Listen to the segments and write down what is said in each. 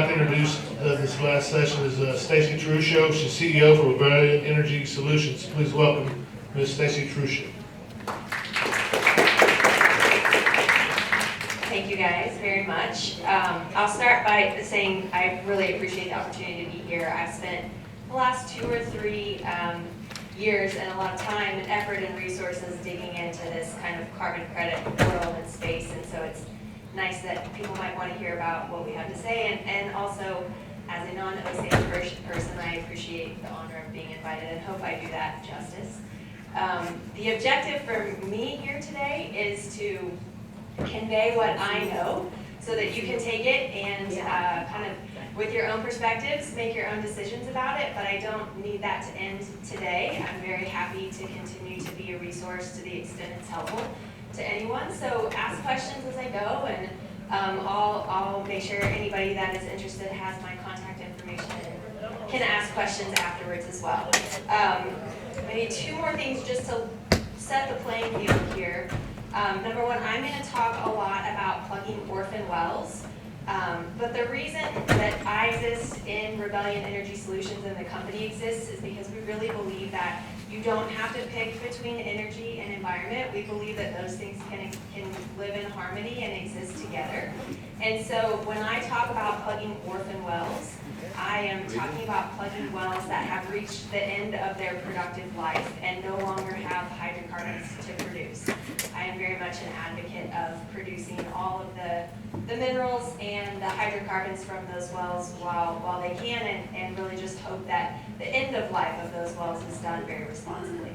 I've introduced this last session is Stacy Truscio. She's CEO for Rebellion Energy Solutions. Please welcome Ms. Stacy Truscio. Thank you guys very much. I'll start by saying I really appreciate the opportunity to be here. I've spent the last 2 or 3 years and a lot of time and effort and resources digging into this kind of carbon credit world and space, and so it's nice that people might want to hear about what we have to say, and also as a non-Osage person, I appreciate the honor of being invited and hope I do that justice. The objective for me here today is to convey what I know so that you can take it and kind of with your own perspectives make your own decisions about it, but I don't need that to end today. I'm very happy to continue to be a resource to the extent it's helpful to anyone. So ask questions as I go, and I'll make sure anybody that is interested has my contact information and can ask questions afterwards as well. Maybe 2 more things just to set the playing field here. Number 1, I'm going to talk a lot about plugging orphan wells. But the reason that I exist in Rebellion Energy Solutions and the company exists is because we really believe that you don't have to pick between energy and environment. We believe that those things can live in harmony and exist together. And so when I talk about plugging orphan wells, I am talking about plugging wells that have reached the end of their productive life and no longer have hydrocarbons to produce. I am very much an advocate of producing all of the minerals and the hydrocarbons from those wells while they can, and really just hope that the end of life of those wells is done very responsibly.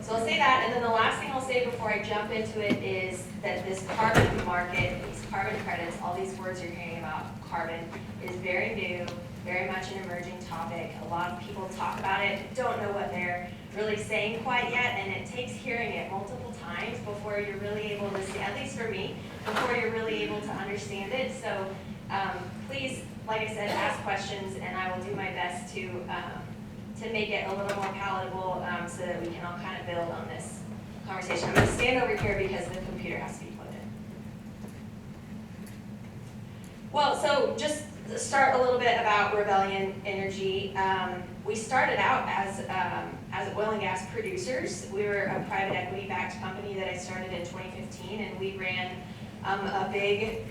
So I'll say that, and then the last thing I'll say before I jump into it is that this carbon market, these carbon credits, all these words you're hearing about carbon, is very new, very much an emerging topic. A lot of people talk about it, don't know what they're really saying quite yet, and it takes hearing it multiple times before you're really able to see, at least for me, before you're really able to understand it. So please, like I said, ask questions, and I will do my best to make it a little more palatable so that we can all kind of build on this conversation. I'm going to stand over here because the computer has to be plugged in. Well, so just start a little bit about Rebellion Energy. We started out as oil and gas producers. We were a private equity-backed company that I started in 2015, and we ran a big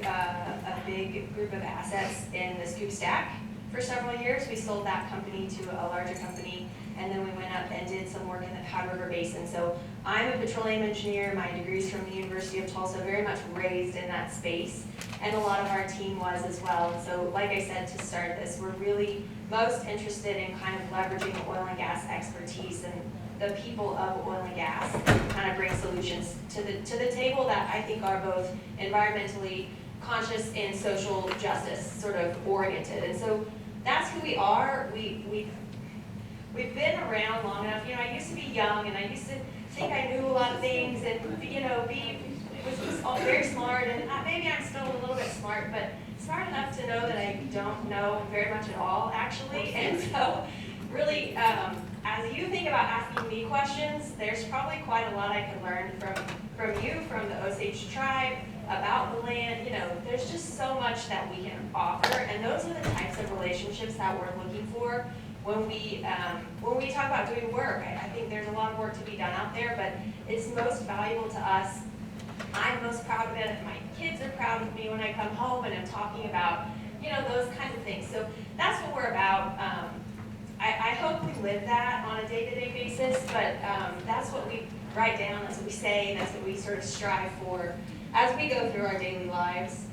group of assets in the Scoop Stack for several years. We sold that company to a larger company, and then we went up and did some work in the Powder River Basin. So I'm a petroleum engineer. My degree's from the University of Tulsa, very much raised in that space, and a lot of our team was as well. And so, like I said, to start this, we're really most interested in kind of leveraging oil and gas expertise and the people of oil and gas, kind of bring solutions to the table that I think are both environmentally conscious and social justice sort of oriented. And so that's who we are. We've been around long enough. You know, I used to be young, and I used to think I knew a lot of things, and was all very smart, and maybe I'm still a little bit smart, but smart enough to know that I don't know very much at all, actually. And so, really, as you think about asking me questions, there's probably quite a lot I can learn from you, from the Osage tribe, about the land. You know, there's just so much that we can offer, and those are the types of relationships that we're looking for when we talk about doing work. I think there's a lot of work to be done out there, but it's most valuable to us. I'm most proud of it. My kids are proud of me when I come home and I'm talking about, you know, those kinds of things. So that's what we're about. I hope we live that on a day-to-day basis, but that's what we write down, that's what we say, that's what we sort of strive for as we go through our daily lives.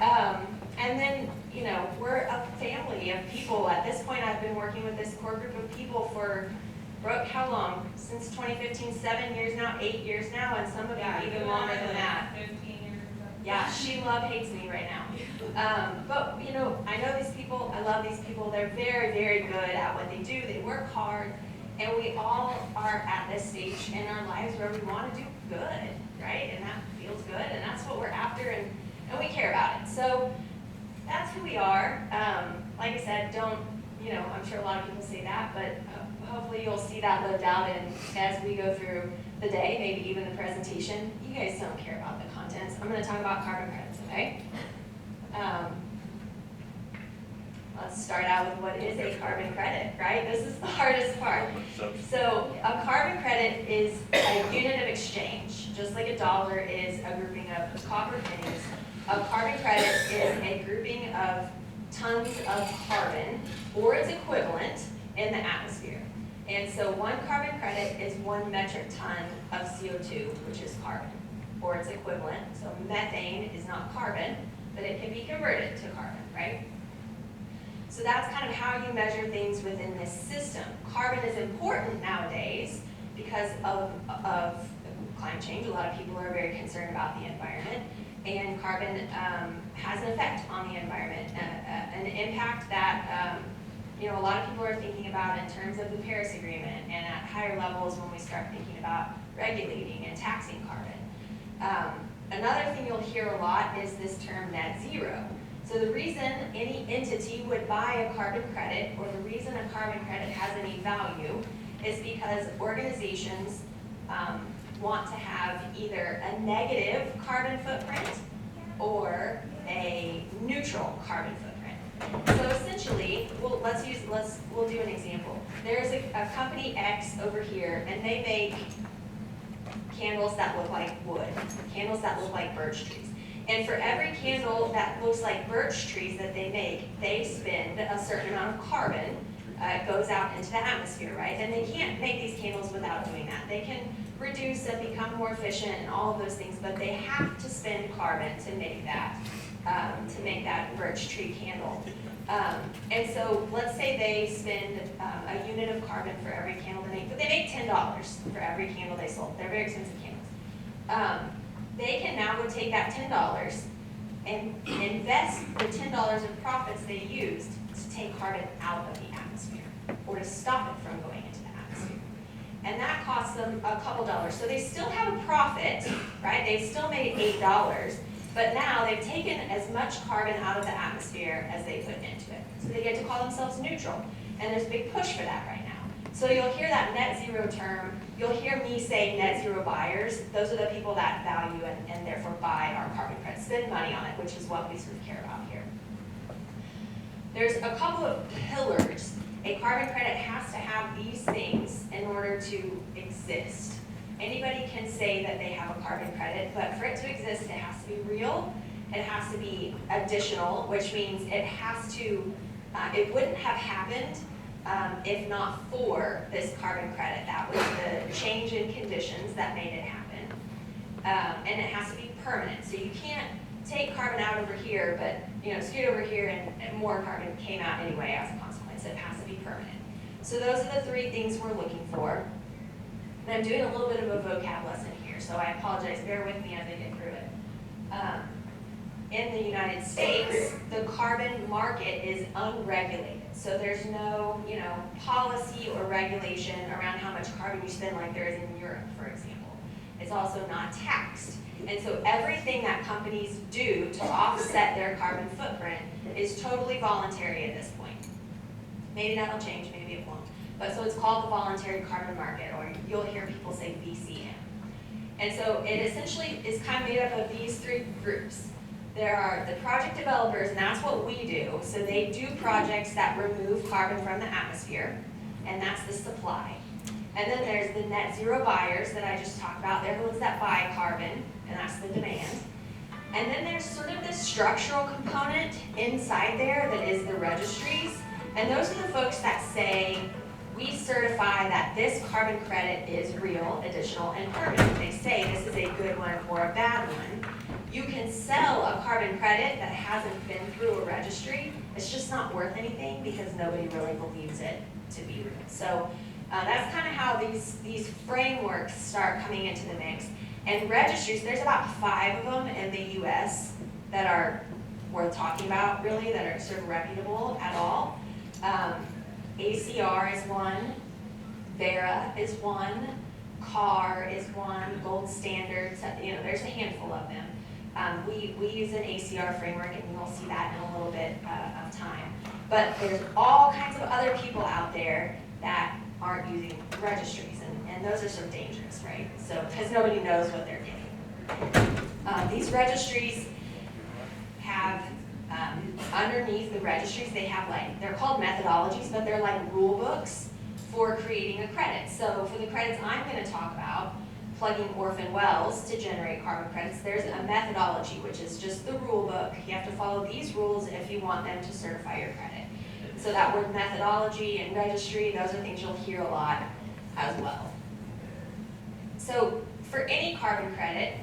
And then, you know, we're a family of people. At this point, I've been working with this core group of people for, Brooke, how long? Since 2015, 7 years now, 8 years now, and some of you even longer than that. 15 years. Yeah, she hates me right now. But, you know, I know these people, I love these people. They're very, very good at what they do. They work hard, and we all are at this stage in our lives where we want to do good, right? And that feels good, and that's what we're after, and we care about it. So that's who we are. Like I said, I'm sure a lot of people say that, but hopefully you'll see that lived out as we go through the day, maybe even the presentation. You guys don't care about the contents. I'm going to talk about carbon credits, okay? let's start out with what is a carbon credit, right? This is the hardest part. So a carbon credit is a unit of exchange, just like a dollar is a grouping of copper pennies. A carbon credit is a grouping of tons of carbon or its equivalent in the atmosphere. And so one carbon credit is 1 metric ton of CO2, which is carbon, or its equivalent. So methane is not carbon, but it can be converted to carbon, right? So that's kind of how you measure things within this system. Carbon is important nowadays because of climate change. A lot of people are very concerned about the environment, and carbon has an effect on the environment, an impact that a lot of people are thinking about in terms of the Paris Agreement, and at higher levels when we start thinking about regulating and taxing carbon. Another thing you'll hear a lot is this term net zero. So the reason any entity would buy a carbon credit, or the reason a carbon credit has any value, is because organizations want to have either a negative carbon footprint or a neutral carbon footprint. So essentially, we'll do an example. There's a company X over here, and they make candles that look like wood, candles that look like birch trees. And for every candle that looks like birch trees that they make, they spend a certain amount of carbon, goes out into the atmosphere, right? And they can't make these candles without doing that. They can reduce and become more efficient and all of those things, but they have to spend carbon to make that birch tree candle. And so let's say they spend a unit of carbon for every candle they make, but they make $10 for every candle they sold. They're very expensive candles. They can now go take that $10 and invest the $10 of profits they used to take carbon out of the atmosphere, or to stop it from going into the atmosphere. And that costs them a couple dollars. So they still have a profit, right? They still made $8, but now they've taken as much carbon out of the atmosphere as they put into it. So they get to call themselves neutral. And there's a big push for that right now. So you'll hear that net zero term. You'll hear me say net zero buyers. Those are the people that value and therefore buy our carbon credits, spend money on it, which is what we sort of care about here. There's a couple of pillars. A carbon credit has to have these things in order to exist. Anybody can say that they have a carbon credit, but for it to exist, it has to be real. It has to be additional, which means it has to, it wouldn't have happened if not for this carbon credit. That was the change in conditions that made it happen. And it has to be permanent. So you can't take carbon out over here, but scoot over here and more carbon came out anyway as a consequence. It has to be permanent. So those are the 3 things we're looking for. And I'm doing a little bit of a vocab lesson here, so I apologize. Bear with me as I get through it. In the United States, the carbon market is unregulated. So there's no, policy or regulation around how much carbon you spend like there is in Europe, for example. It's also not taxed. And so everything that companies do to offset their carbon footprint is totally voluntary at this point. Maybe that'll change, maybe it won't. But so it's called the voluntary carbon market, or you'll hear people say VCM. And so it essentially is kind of made up of these 3 groups. There are the project developers, and that's what we do. So they do projects that remove carbon from the atmosphere, and that's the supply. And then there's the net zero buyers that I just talked about. They're the ones that buy carbon, and that's the demand. And then there's sort of this structural component inside there that is the registries. And those are the folks that say, we certify that this carbon credit is real, additional, and permanent. They say this is a good one or a bad one. You can sell a carbon credit that hasn't been through a registry. It's just not worth anything because nobody really believes it to be real. So that's kind of how these frameworks start coming into the mix. And registries, there's about 5 of them in the US that are worth talking about, really, that are sort of reputable at all. ACR is one, Vera is one, CAR is one, Gold Standard, there's a handful of them. We use an ACR framework, and you'll see that in a little bit of time. But there's all kinds of other people out there that aren't using registries, and those are sort of dangerous, right? So, because nobody knows what they're getting. These registries have underneath the registries, they have they're called methodologies, but they're like rule books for creating a credit. So for the credits I'm going to talk about, plugging Orphan wells to generate carbon credits, there's a methodology, which is just the rule book. You have to follow these rules if you want them to certify your credit. So that word methodology and registry, those are things you'll hear a lot as well. So for any carbon credit,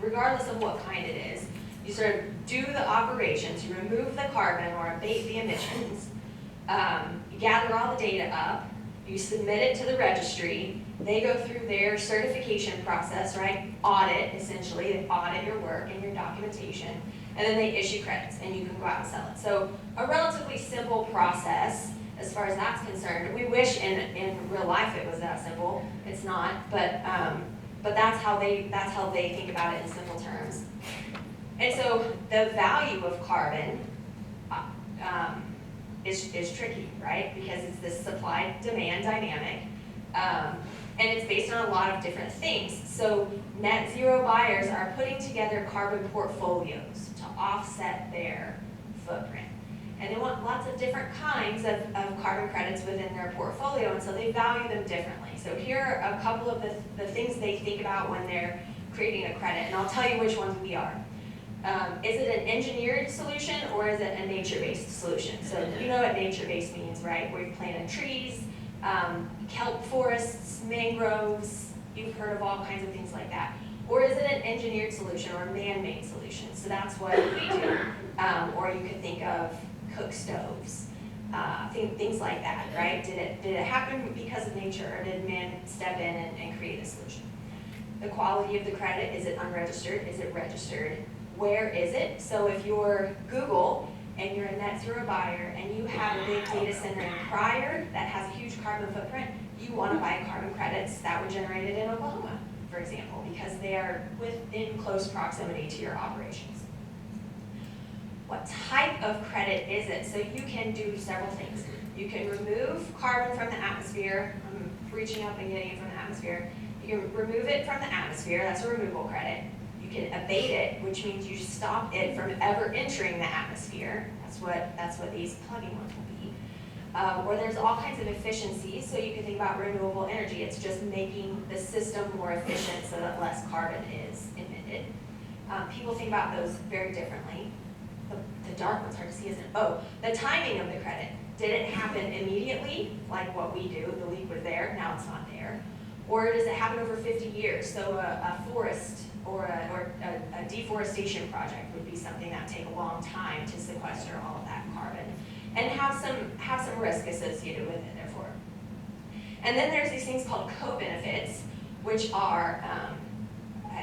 regardless of what kind it is, you sort of do the operations, you remove the carbon or abate the emissions, you gather all the data up, you submit it to the registry, they go through their certification process, right? Audit, essentially, they audit your work and your documentation, and then they issue credits and you can go out and sell it. So a relatively simple process as far as that's concerned. We wish in real life it was that simple. It's not, but that's how they think about it in simple terms. And so the value of carbon is tricky, right? Because it's this supply-demand dynamic, and it's based on a lot of different things. So net zero buyers are putting together carbon portfolios to offset their footprint. And they want lots of different kinds of carbon credits within their portfolio, and so they value them differently. So here are a couple of the things they think about when they're creating a credit, and I'll tell you which ones we are. Is it an engineered solution or is it a nature-based solution? So you know what nature-based means, right? Where you planted trees, kelp forests, mangroves, you've heard of all kinds of things like that. Or is it an engineered solution or a man-made solution? So that's what we do. Or you could think of cook stoves, things like that, right? Did it happen because of nature, or did man step in and create a solution? The quality of the credit, is it unregistered? Is it registered? Where is it? So if you're Google and you're a net zero buyer and you have a big data center in Pryor that has a huge carbon footprint, you want to buy carbon credits that were generated in Oklahoma, for example, because they are within close proximity to your operations. What type of credit is it? So you can do several things. You can remove carbon from the atmosphere. I'm reaching up and getting it from the atmosphere. You can remove it from the atmosphere. That's a removal credit. You can abate it, which means you stop it from ever entering the atmosphere. That's what these plugging ones will be. Or there's all kinds of efficiencies. So you can think about renewable energy. It's just making the system more efficient so that less carbon is emitted. People think about those very differently. The dark one's hard to see, isn't it? Oh, the timing of the credit. Did it happen immediately, like what we do? The leak was there, now it's not there. Or does it happen over 50 years? So a forest or a deforestation project would be something that would take a long time to sequester all of that carbon and have some risk associated with it, therefore. And then there's these things called co-benefits, which are,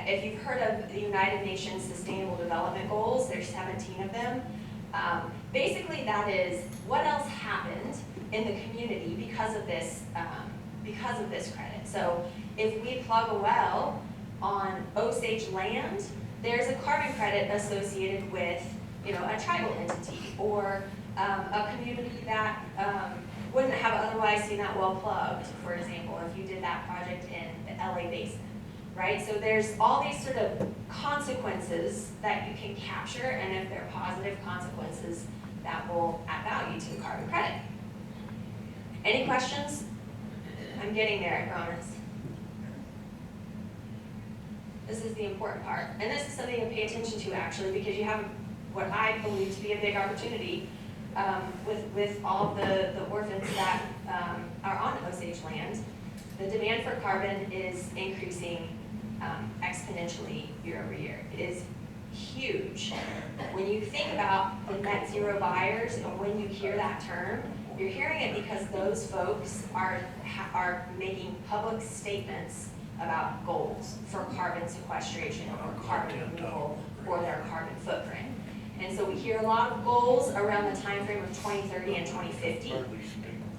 if you've heard of the United Nations Sustainable Development Goals, there's 17 of them. Basically, that is what else happened in the community because of this credit. So if we plug a well on Osage land, there's a carbon credit associated with, a tribal entity or a community that wouldn't have otherwise seen that well plugged, for example, if you did that project in the LA basin, right? So there's all these sort of consequences that you can capture, and if they're positive consequences, that will add value to the carbon credit. Any questions? I'm getting there, I promise. This is the important part. And this is something to pay attention to, actually, because you have what I believe to be a big opportunity with all of the orphans that are on Osage land. The demand for carbon is increasing exponentially year over year. It is huge. When you think about the net zero buyers, and when you hear that term, you're hearing it because those folks are making public statements about goals for carbon sequestration or carbon removal or their carbon footprint. And so we hear a lot of goals around the time frame of 2030 and 2050.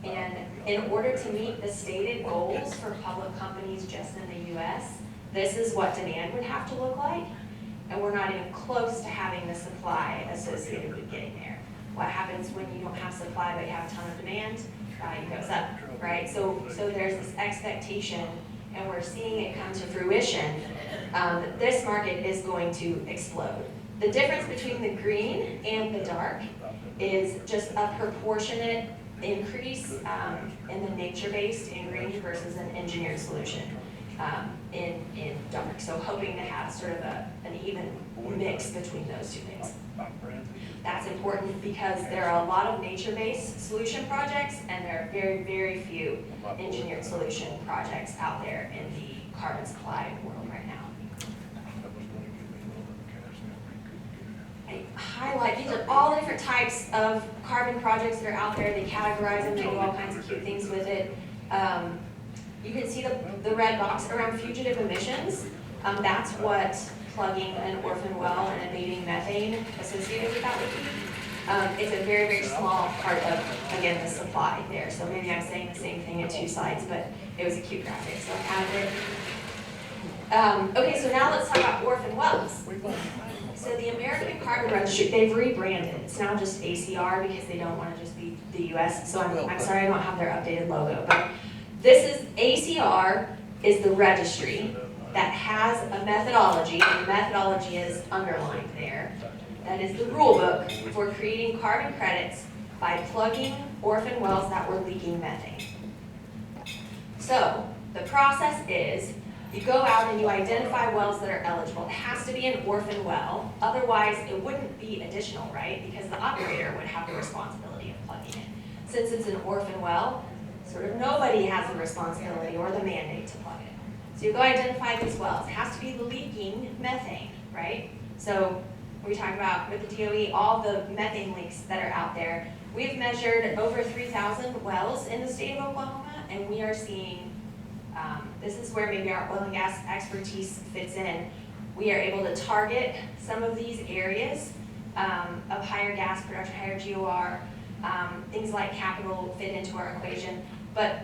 And in order to meet the stated goals for public companies just in the US, this is what demand would have to look like. And we're not even close to having the supply associated with getting there. What happens when you don't have supply but you have a ton of demand? Value goes up, right? So there's this expectation, and we're seeing it come to fruition, that this market is going to explode. The difference between the green and the dark is just a proportionate increase in the nature-based in range versus an engineered solution in dark. So hoping to have sort of an even mix between those two things. That's important because there are a lot of nature-based solution projects and there are very, very few engineered solution projects out there in the carbon supply world right now. I highlight, these are all different types of carbon projects that are out there. They categorize them, they do all kinds of cute things with it. You can see the red box around fugitive emissions. That's what plugging an orphan well and abating methane associated with that would be. It's a very, very small part of, again, the supply there. So maybe I'm saying the same thing in two slides, but it was a cute graphic, so I added it. Okay, so now let's talk about orphan wells. So the American Carbon Registry, they've rebranded. It's now just ACR because they don't want to just be the US. So I'm sorry I don't have their updated logo. But this is, ACR is the registry that has a methodology, and the methodology is underlined there. That is the rule book for creating carbon credits by plugging orphan wells that were leaking methane. So the process is, you go out and you identify wells that are eligible. It has to be an orphan well, otherwise it wouldn't be additional, right? Because the operator would have the responsibility of plugging it. Since it's an orphan well, sort of nobody has the responsibility or the mandate to plug it. So you go identify these wells. It has to be leaking methane, right? So we talk about with the DOE, all the methane leaks that are out there. We've measured over 3,000 wells in the state of Oklahoma, and we are seeing this is where maybe our oil and gas expertise fits in. We are able to target some of these areas of higher gas production, higher GOR, things like capital fit into our equation. But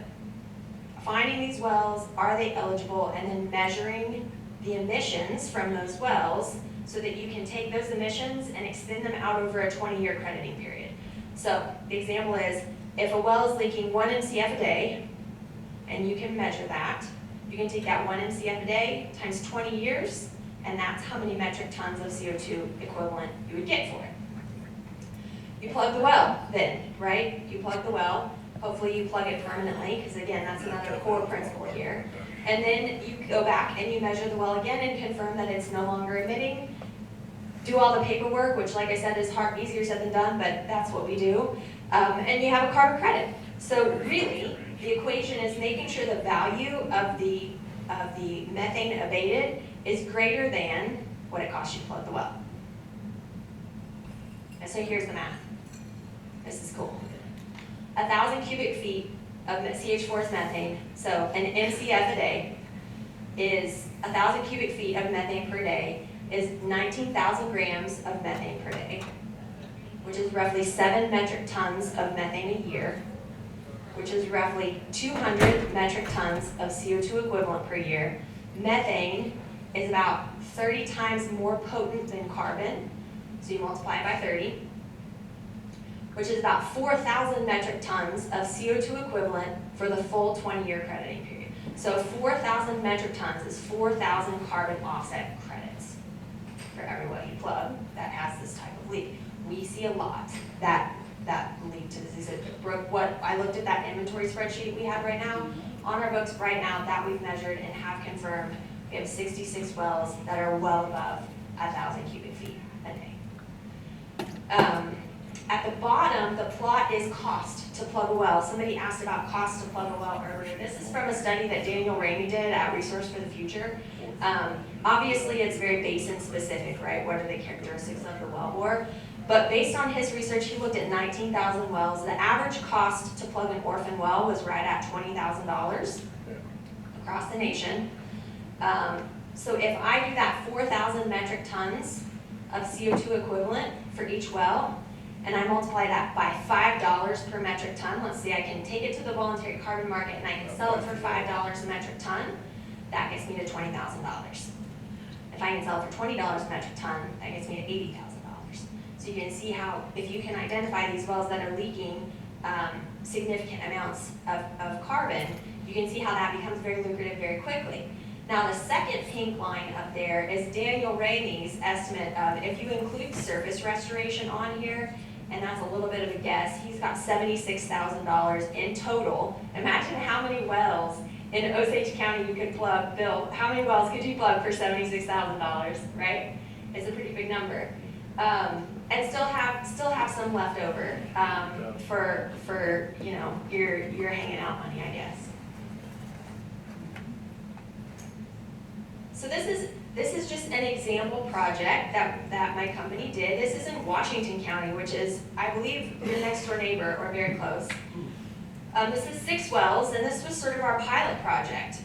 finding these wells, are they eligible, and then measuring the emissions from those wells so that you can take those emissions and extend them out over a 20-year crediting period. So the example is, if a well is leaking 1 MCF a day, and you can measure that, you can take that 1 MCF a day times 20 years, and that's how many metric tons of CO2 equivalent you would get for it. You plug the well then, right? You plug the well, hopefully you plug it permanently, because again, that's another core principle here. And then you go back and you measure the well again and confirm that it's no longer emitting. Do all the paperwork, which like I said is easier said than done, but that's what we do. And you have a carbon credit. So really, the equation is making sure the value of the methane abated is greater than what it costs you to plug the well. And so here's the math. This is cool. 1,000 cubic feet of CH4 is methane, so an MCF a day is 1,000 cubic feet of methane per day is 19,000 grams of methane per day, which is roughly 7 metric tons of methane a year, which is roughly 200 metric tons of CO2 equivalent per year. Methane is about 30 times more potent than carbon, so you multiply it by 30, which is about 4,000 metric tons of CO2 equivalent for the full 20-year crediting period. So 4,000 metric tons is 4,000 carbon offset credits for every well you plug that has this type of leak. We see a lot that lead to this. What I looked at that inventory spreadsheet we have right now, on our books right now that we've measured and have confirmed, we have 66 wells that are well above 1,000 cubic feet a day. At the bottom, the plot is cost to plug a well. Somebody asked about cost to plug a well earlier. This is from a study that Daniel Ramey did at Resource for the Future. Obviously, it's very basin specific, right? What are the characteristics of the wellbore? But based on his research, he looked at 19,000 wells. The average cost to plug an orphan well was right at $20,000 across the nation. So if I do that 4,000 metric tons of CO2 equivalent for each well, and I multiply that by $5 per metric ton, let's say I can take it to the voluntary carbon market and I can sell it for $5 a metric ton, that gets me to $20,000. If I can sell it for $20 a metric ton, that gets me to $80,000. So you can see how, if you can identify these wells that are leaking significant amounts of carbon, you can see how that becomes very lucrative very quickly. Now the second pink line up there is Daniel Ramey's estimate of, if you include surface restoration on here, and that's a little bit of a guess, he's got $76,000 in total. Imagine how many wells in Osage County you could plug, Bill, how many wells could you plug for $76,000, right? It's a pretty big number. And still have some left over for you know, your hanging out money, I guess. So this is just an example project that my company did. This is in Washington County, which is, I believe, your next door neighbor or very close. This is 6 wells, and this was sort of our pilot project.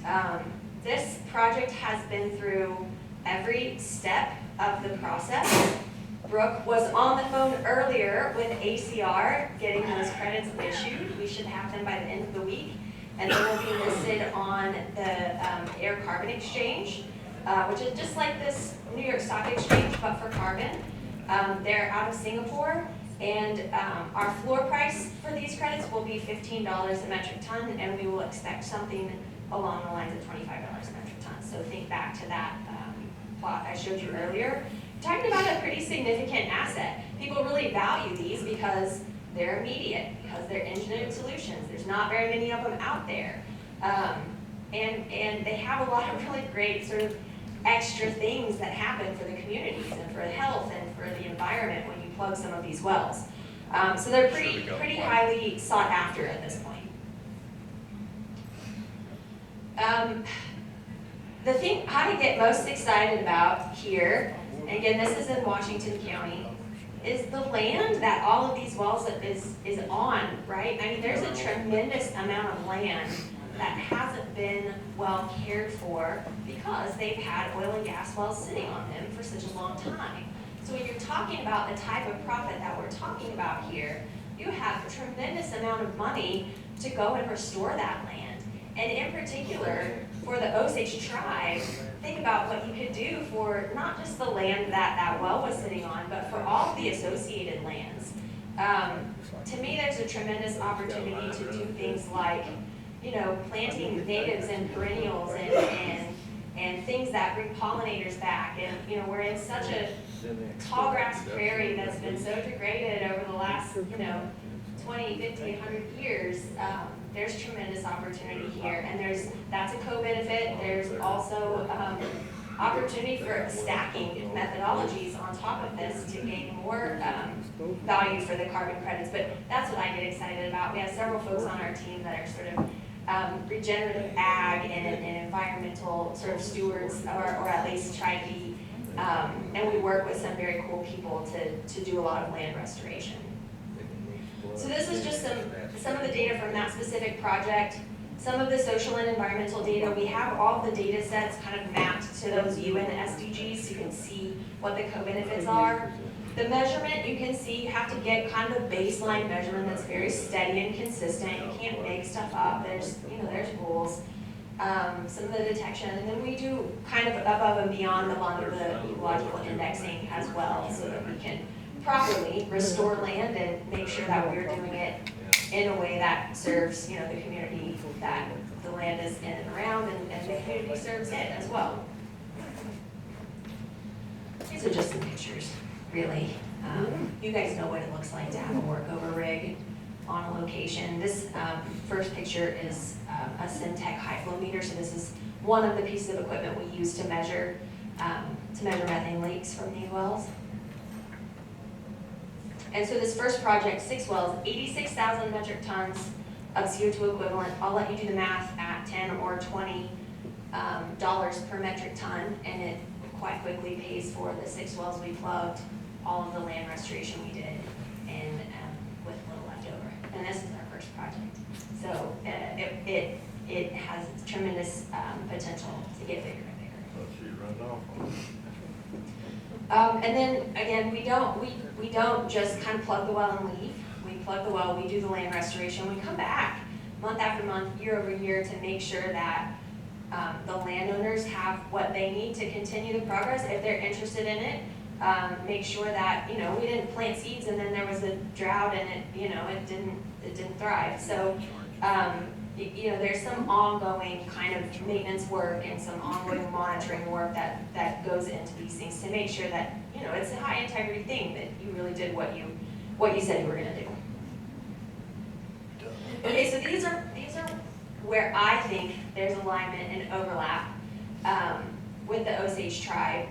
This project has been through every step of the process. Brooke was on the phone earlier with ACR getting those credits issued. We should have them by the end of the week, and they will be listed on the Air Carbon Exchange, which is just like this New York Stock Exchange, but for carbon. They're out of Singapore, and our floor price for these credits will be $15 a metric ton, and we will expect something along the lines of $25 a metric ton. So think back to that plot I showed you earlier. We're talking about a pretty significant asset. People really value these because they're immediate, because they're engineered solutions. There's not very many of them out there. And they have a lot of really great sort of extra things that happen for the communities and for the health and for the environment when you plug some of these wells. So they're pretty highly sought after at this point. The thing I get most excited about here, and again, this is in Washington County, is the land that all of these wells is on, right? I mean, there's a tremendous amount of land that hasn't been well cared for because they've had oil and gas wells sitting on them for such a long time. So when you're talking about the type of profit that we're talking about here, you have a tremendous amount of money to go and restore that land. And in particular, for the Osage tribe, think about what you could do for not just the land that that well was sitting on, but for all of the associated lands. To me, there's a tremendous opportunity to do things like, you know, planting natives and perennials and things that bring pollinators back. And, you know, we're in such a tall grass prairie that's been so degraded over the last, you know, 20, 50, 100 years. There's tremendous opportunity here, and that's a co-benefit. There's also opportunity for stacking methodologies on top of this to gain more value for the carbon credits. But that's what I get excited about. We have several folks on our team that are sort of regenerative ag and environmental sort of stewards, or at least try to be. And we work with some very cool people to do a lot of land restoration. So this is just some of the data from that specific project. Some of the social and environmental data. We have all the data sets kind of mapped to those UN SDGs so you can see what the co-benefits are. The measurement, you can see you have to get kind of a baseline measurement that's very steady and consistent. You can't make stuff up. There's rules. Some of the detection, and then we do kind of above and beyond the ecological indexing as well, so that we can properly restore land and make sure that we're doing it in a way that serves, you know, the community that the land is in and around, and the community serves it as well. These are just some pictures, really. You guys know what it looks like to have a workover rig on a location. This first picture is a Syntec high flow meter. So this is one of the pieces of equipment we use to measure methane leaks from these wells. And so this first project, 6 wells, 86,000 metric tons of CO2 equivalent. I'll let you do the math at $10 or $20 per metric ton, and it quite quickly pays for the 6 wells we plugged, all of the land restoration we did, and with a little left over. And this is our first project. So it has tremendous potential to get bigger and bigger. So she run off on it. And then again, we don't just kind of plug the well and leave. We plug the well, we do the land restoration. We come back month after month, year over year, to make sure that the landowners have what they need to continue the progress if they're interested in it. Make sure that, you know, we didn't plant seeds and then there was a drought and it didn't thrive. So you know, there's some ongoing kind of maintenance work and some ongoing monitoring work that goes into these things to make sure that, you know, it's a high integrity thing, that you really did what you what you said you were gonna do. Okay, so these are where I think there's alignment and overlap with the Osage tribe.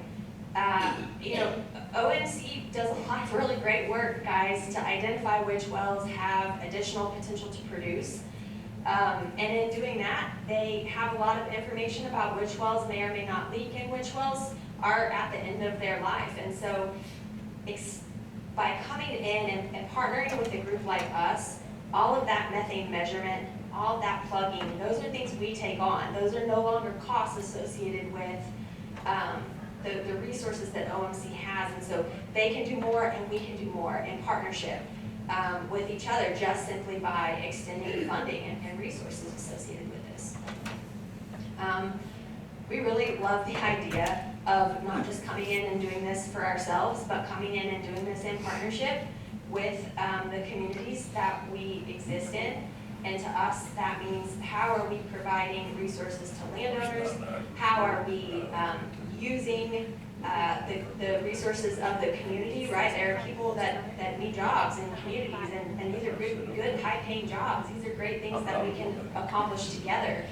OMC does a lot of really great work, guys, to identify which wells have additional potential to produce. And in doing that, they have a lot of information about which wells may or may not leak and which wells are at the end of their life. And so by coming in and partnering with a group like us, all of that methane measurement, all of that plugging, those are things we take on. Those are no longer costs associated with the resources that OMC has. And so they can do more and we can do more in partnership with each other, just simply by extending funding and resources associated with this. We really love the idea of not just coming in and doing this for ourselves, but coming in and doing this in partnership with the communities that we exist in. And to us, that means how are we providing resources to landowners? How are we using the resources of the community, right? There are people that need jobs in communities, and these are good high-paying jobs. These are great things that we can accomplish together.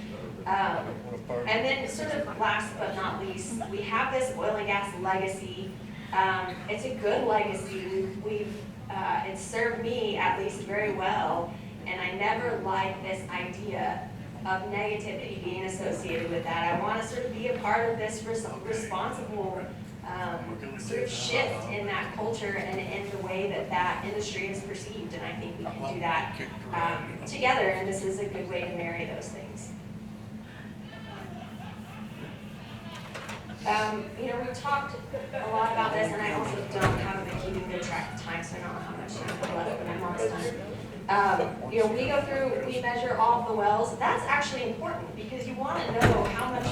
And then sort of last but not least, we have this oil and gas legacy. It's a good legacy. It's served me at least very well, and I never liked this idea of negativity being associated with that. I want to sort of be a part of this responsible sort of shift in that culture and in the way that industry is perceived, and I think we can do that together, and this is a good way to marry those things. We've talked a lot about this, and I also don't have been keeping good track of time, so I don't know how much time I have left, but I'm almost done. We go through, we measure all of the wells. That's actually important because you want to know how much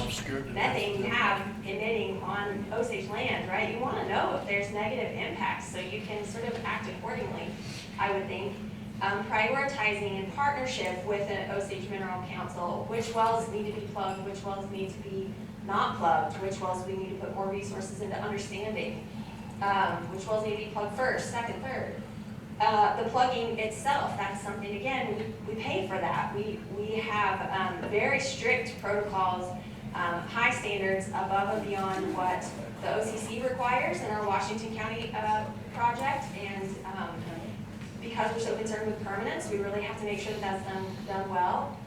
methane you have emitting on Osage land, right? You want to know if there's negative impacts so you can sort of act accordingly, I would think. Prioritizing in partnership with an Osage Mineral Council, which wells need to be plugged, which wells need to be not plugged, which wells we need to put more resources into understanding, which wells need to be plugged first, second, third. The plugging itself, that's something, again, we pay for that. We have very strict protocols, high standards above and beyond what the OCC requires in our Washington County project, and because we're so concerned with permanence, we really have to make sure that that's done well.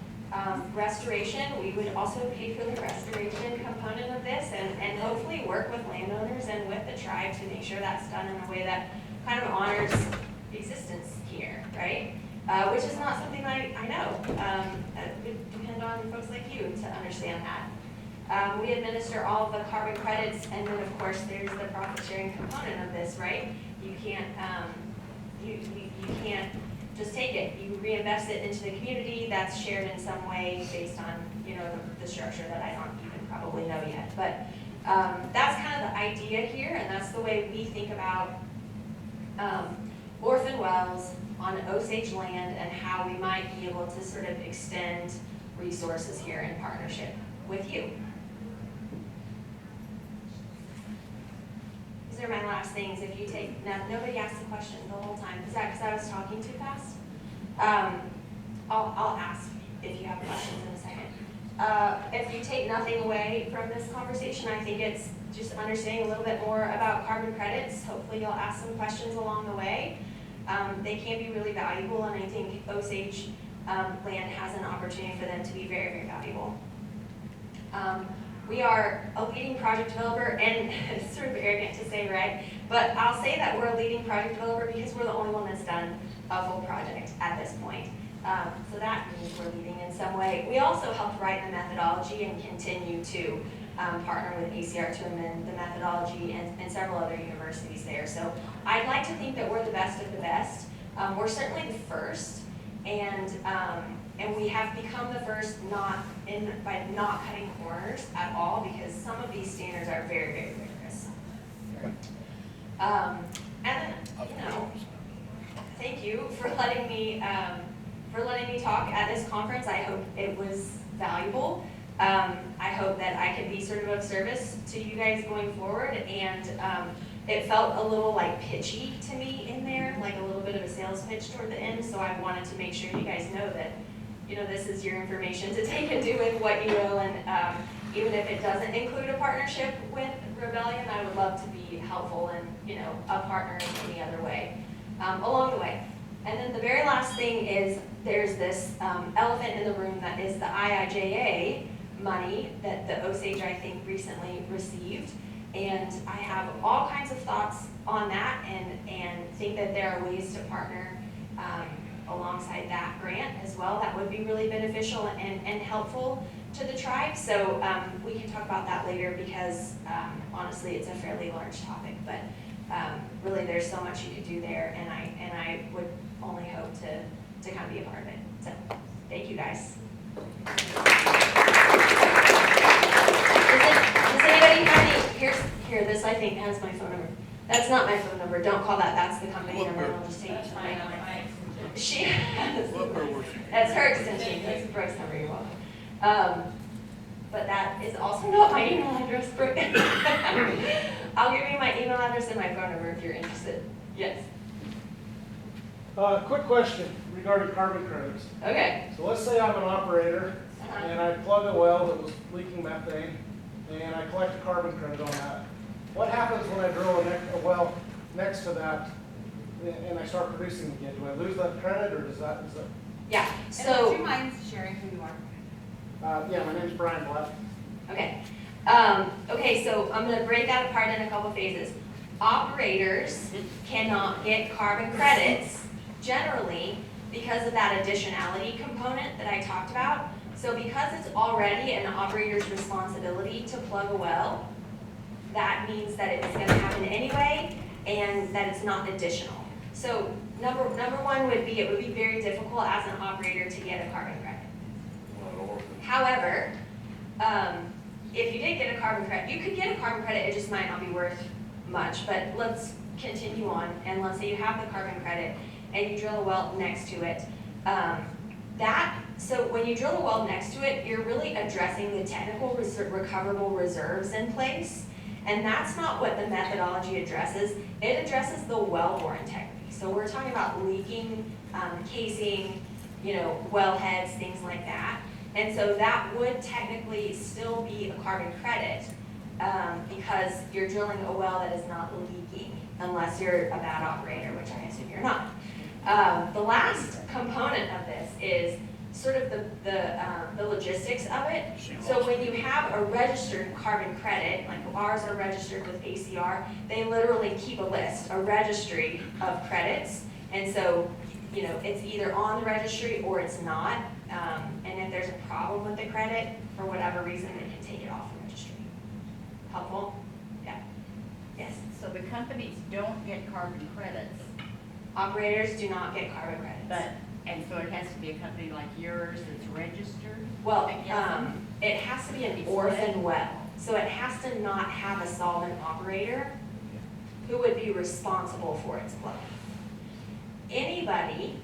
Restoration, we would also pay for the restoration component of this, and hopefully work with landowners and with the tribe to make sure that's done in a way that kind of honors existence here, right? Which is not something I know. It would depend on folks like you to understand that. We administer all of the carbon credits, and then of course there's the profit sharing component of this, right? You can't you can't just take it. You reinvest it into the community. That's shared in some way based on the structure that I don't even probably know yet. But that's kind of the idea here, and that's the way we think about orphan wells on Osage land and how we might be able to sort of extend resources here in partnership with you. These are my last things. If you take, now nobody asked a question the whole time. Is that because I was talking too fast? I'll ask if you have questions in a second. If you take nothing away from this conversation, I think it's just understanding a little bit more about carbon credits. Hopefully you'll ask some questions along the way. They can be really valuable, and I think Osage land has an opportunity for them to be very, very valuable. We are a leading project developer, and it's sort of arrogant to say, right? But I'll say that we're a leading project developer because we're the only one that's done a full project at this point. So that means we're leading in some way. We also helped write the methodology and continue to partner with ACR to amend the methodology and several other universities there. So I'd like to think that we're the best of the best. We're certainly the first, and we have become the first by not cutting corners at all, because some of these standards are very, very rigorous. And then, thank you for letting me talk at this conference. I hope it was valuable. I hope that I can be sort of service to you guys going forward, and it felt a little like pitchy to me in there, like a little bit of a sales pitch toward the end, so I wanted to make sure you guys know that, this is your information to take and do with what you will, and even if it doesn't include a partnership with Rebellion, I would love to be helpful and, a partner in any other way, along the way. And then the very last thing is, there's this elephant in the room that is the IIJA money that the Osage, I think, recently received. And I have all kinds of thoughts on that and think that there are ways to partner alongside that grant as well that would be really beneficial and helpful to the tribe. So we can talk about that later because honestly it's a fairly large topic, but really there's so much you could do there, and I would only hope to kind of be a part of it. So thank you guys. Does anybody have any, here, this I think has my phone number. That's not my phone number, don't call that, that's the company number, and I'll just take mine. She has, that's her extension, that's Brooke's number, you're welcome. But that is also not my email address, Brooke. I'll give you my email address and my phone number if you're interested. Yes. Quick question regarding carbon credits. Okay. So let's say I'm an operator and I plug a well that was leaking methane and I collect a carbon credit on that. What happens when I drill a well next to that and I start producing again? Do I lose that credit, or is that? Yeah. And So. would you mind sharing who you are? Yeah, my name's Brian Blatt. Okay. Okay, so I'm going to break that apart in a couple phases. Operators cannot get carbon credits generally because of that additionality component that I talked about. So because it's already an operator's responsibility to plug a well, that means that it's going to happen anyway and that it's not additional. So number one would be, it would be very difficult as an operator to get a carbon credit. However, if you did get a carbon credit, you could get a carbon credit, it just might not be worth much, but let's continue on, and let's say you have the carbon credit and you drill a well next to it. So when you drill a well next to it, you're really addressing the technical recoverable reserves in place, and that's not what the methodology addresses. It addresses the wellbore integrity. So we're talking about leaking, casing, well heads, things like that. And so that would technically still be a carbon credit because you're drilling a well that is not leaking, unless you're a bad operator, which I assume you're not. The last component of this is sort of the logistics of it. So when you have a registered carbon credit, like ours are registered with ACR, they literally keep a list, a registry of credits. And so, it's either on the registry or it's not. And if there's a problem with the credit, for whatever reason, they can take it off the registry. Helpful? Yeah. Yes. So the companies don't get carbon credits, Operators do not get carbon credits. and so it has to be a company like yours that's registered? Well, I guess. it has to be an orphan well. So it has to not have a solvent operator who would be responsible for its plugging. Anybody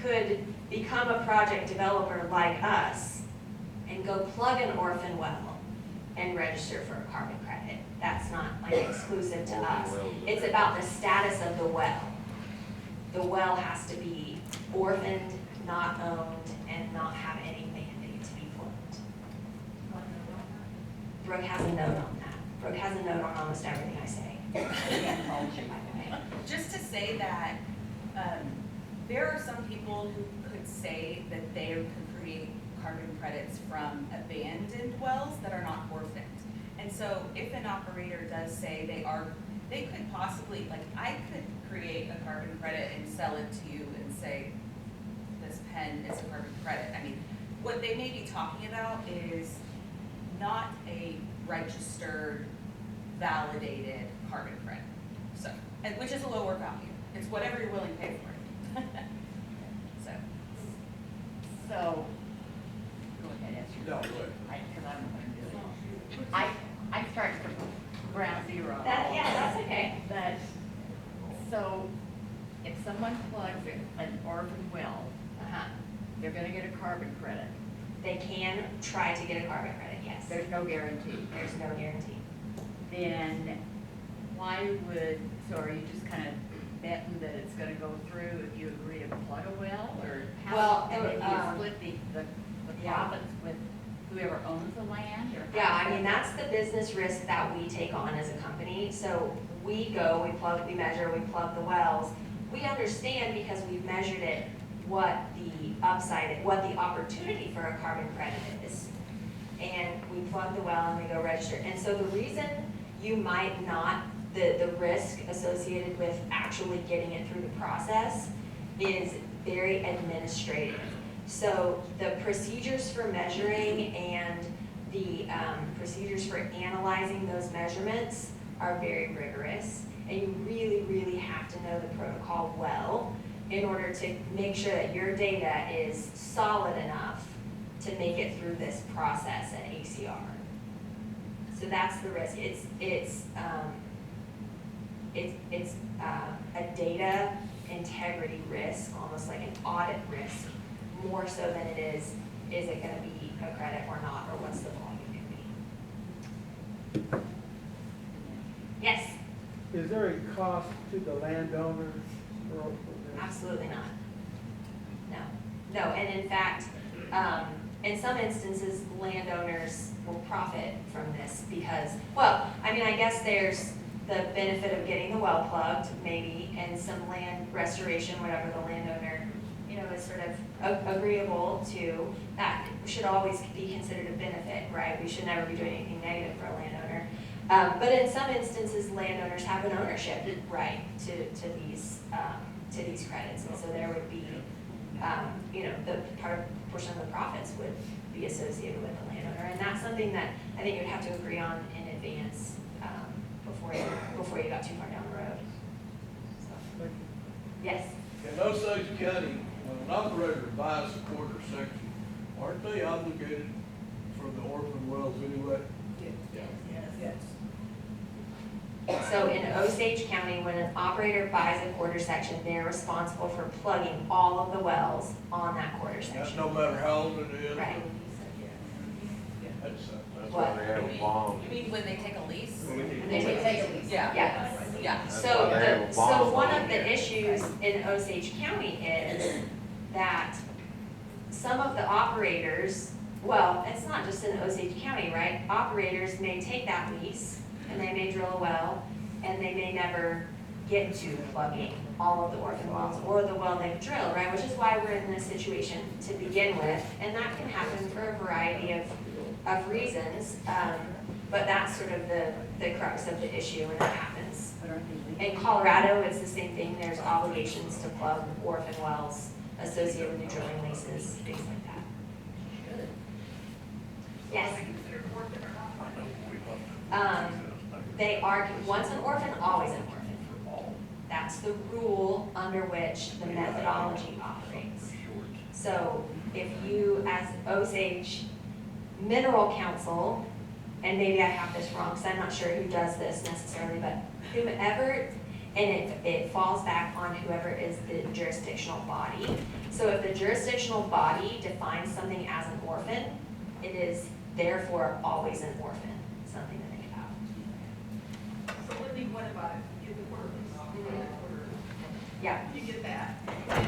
could become a project developer like us and go plug an orphan well and register for a carbon credit. That's not exclusive to us. It's about the status of the well. The well has to be orphaned, not owned, and not have any mandate to be plugged. Brooke has a note on that. Brooke has a note on almost everything I say. Just to say that there are some people who could say that they could create carbon credits from abandoned wells that are not orphaned. And so if an operator does say they could possibly, I could create a carbon credit and sell it to you and say, this pen is a carbon credit. I mean, what they may be talking about is not a registered, validated carbon credit. So, which is a lower value. It's whatever you're willing to pay for it. So, go ahead, answer your No, question. go ahead. Because I'm going to do it. I start from ground zero. That's okay. But, so, if someone plugs an orphan well, they're gonna get a carbon credit. They can try to get a carbon credit, yes. There's no guarantee. There's no guarantee. Then, why would, so are you just kind of betting that it's gonna go through if you agree to plug a well, or how? Well, And then you um, split the yeah. profits with whoever owns the land, or? Yeah, I mean, that's the business risk that we take on as a company. So we go, we plug, we measure, we plug the wells. We understand because we've measured it, what the upside, what the opportunity for a carbon credit is. And we plug the well and we go register. And so the reason you might not, the risk associated with actually getting it through the process is very administrative. So the procedures for measuring and the procedures for analyzing those measurements are very rigorous. And you really, really have to know the protocol well in order to make sure that your data is solid enough to make it through this process at ACR. So that's the risk. It's a data integrity risk, almost like an audit risk, more so than it is it gonna be a credit or not, or what's the volume gonna be? Yes, Is there a cost to the landowner for this? absolutely not. No, and in fact, in some instances, landowners will profit from this because, well, I mean, I guess there's the benefit of getting the well plugged, maybe, and some land restoration, whatever the landowner, you know, is sort of agreeable to. That should always be considered a benefit, right? We should never be doing anything negative for a landowner. But in some instances, landowners have an ownership right to these credits, and so there would be, you know, the portion of the profits would be associated with the landowner, and that's something that I think you'd have to agree on in advance before you got too far down the road. So, yes. In Osage County, when an operator buys a quarter section, aren't they obligated for the orphan wells anyway? Yes. So in Osage County, when an operator buys a quarter section, they're responsible for plugging all of the wells on that quarter That's section. no matter how old it is? Right. That's What? why they have a bond. You mean when they take a lease? They may take a lease. Yeah. Yes. Yeah. That's So why they have a so bond one on of it. the issues in Osage County is that some of the operators, well, it's not just in Osage County, right? Operators may take that lease and they may drill a well and they may never get to plugging all of the orphan wells or the well they've drilled, right? Which is why we're in this situation to begin with. And that can happen for a variety of reasons. But that's sort of the crux of the issue when it happens. But aren't they legal? In Colorado, it's the same thing. There's obligations to plug orphan wells associated with new drilling leases, things like that. Yes. They are, once an orphan, always an orphan. That's the rule under which the methodology operates. So if you, as Osage Mineral Council, and maybe I have this wrong, because I'm not sure who does this necessarily, but whomever, and it falls back on whoever is the jurisdictional body. So if the jurisdictional body defines something as an orphan, it is therefore always an orphan, something to think about. So let me, what about if you get the word? Yeah, You get that, and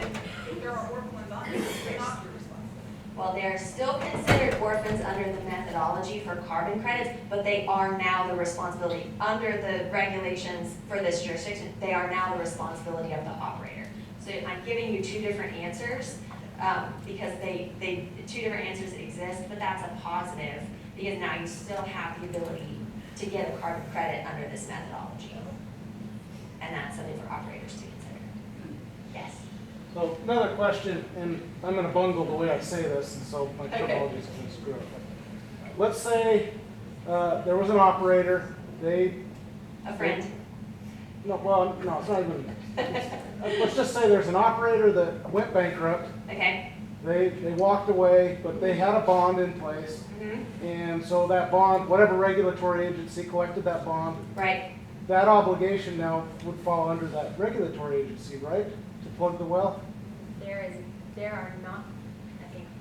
if there are orphans on it, they're not your responsibility. well, they're still considered orphans under the methodology for carbon credits, but they are now the responsibility, under the regulations for this jurisdiction, they are now the responsibility of the operator. So I'm giving you two different answers, because two different answers exist, but that's a positive, because now you still have the ability to get a carbon credit under this methodology. And that's something for operators to consider. Yes. So another question, and I'm gonna bungle the way I say this, and so my terminology is gonna screw up. Let's say, there was an operator, A friend. no, it's not even, let's just say there's an operator that went bankrupt, Okay. they walked away, but they had a bond in place, Mm-hmm. and so that bond, whatever regulatory agency collected that bond, Right. that obligation now would fall under that regulatory agency, right? To plug the well? There are not,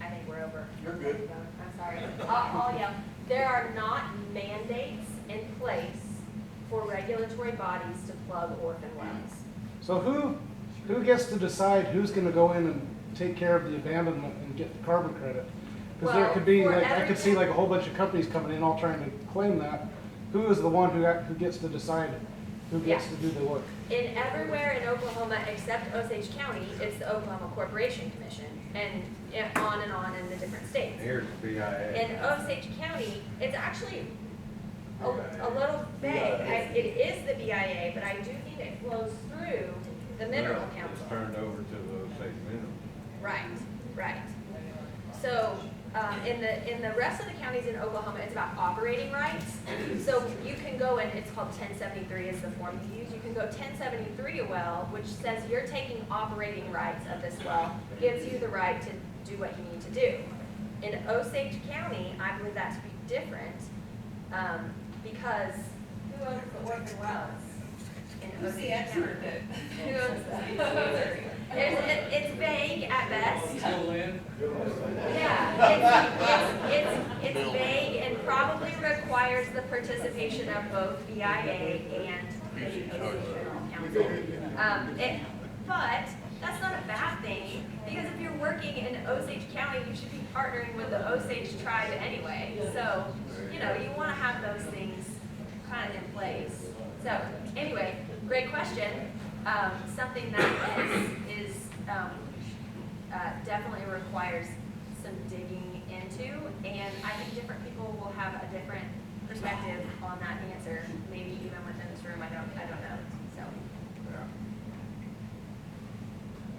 I think we're over. You're good. I'm sorry. There are not mandates in place for regulatory bodies to plug orphan wells. So who gets to decide who's gonna go in and take care of the abandonment and get the carbon credit? Because there Well, could be, for like, I could see every- like a whole bunch of companies coming in all trying to claim that. Who is the one who gets to decide who gets Yeah. to do the work? In everywhere in Oklahoma except Osage County, it's the Oklahoma Corporation Commission, and on in the different states. Here's the BIA. In Osage County, it's actually a little vague. It is the BIA, but I do think it flows through the Mineral It's Council. turned over to the Osage Mineral. Right. So, in the rest of the counties in Oklahoma, it's about operating rights. So you can go and, it's called 1073 is the form you use. You can go 1073 a well, which says you're taking operating rights of this well, gives you the right to do what you need to do. In Osage County, I believe that to be different, because who owns the orphan wells? In Who's the Osage expert County? that? Who owns that? It's vague at best. Still in? Yeah, it's vague and probably requires the participation of both BIA and the Osage Mineral Council. But that's not a bad thing, because if you're working in Osage County, you should be partnering with the Osage tribe anyway. So, you want to have those things kind of in place. So, anyway, great question. Something that is definitely requires some digging into, and I think different people will have a different perspective on that answer, maybe even within this room, I don't know, so.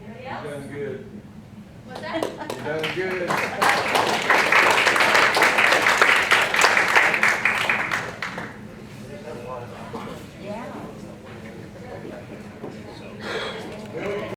Anybody else? You're done good. What's that? You're done good.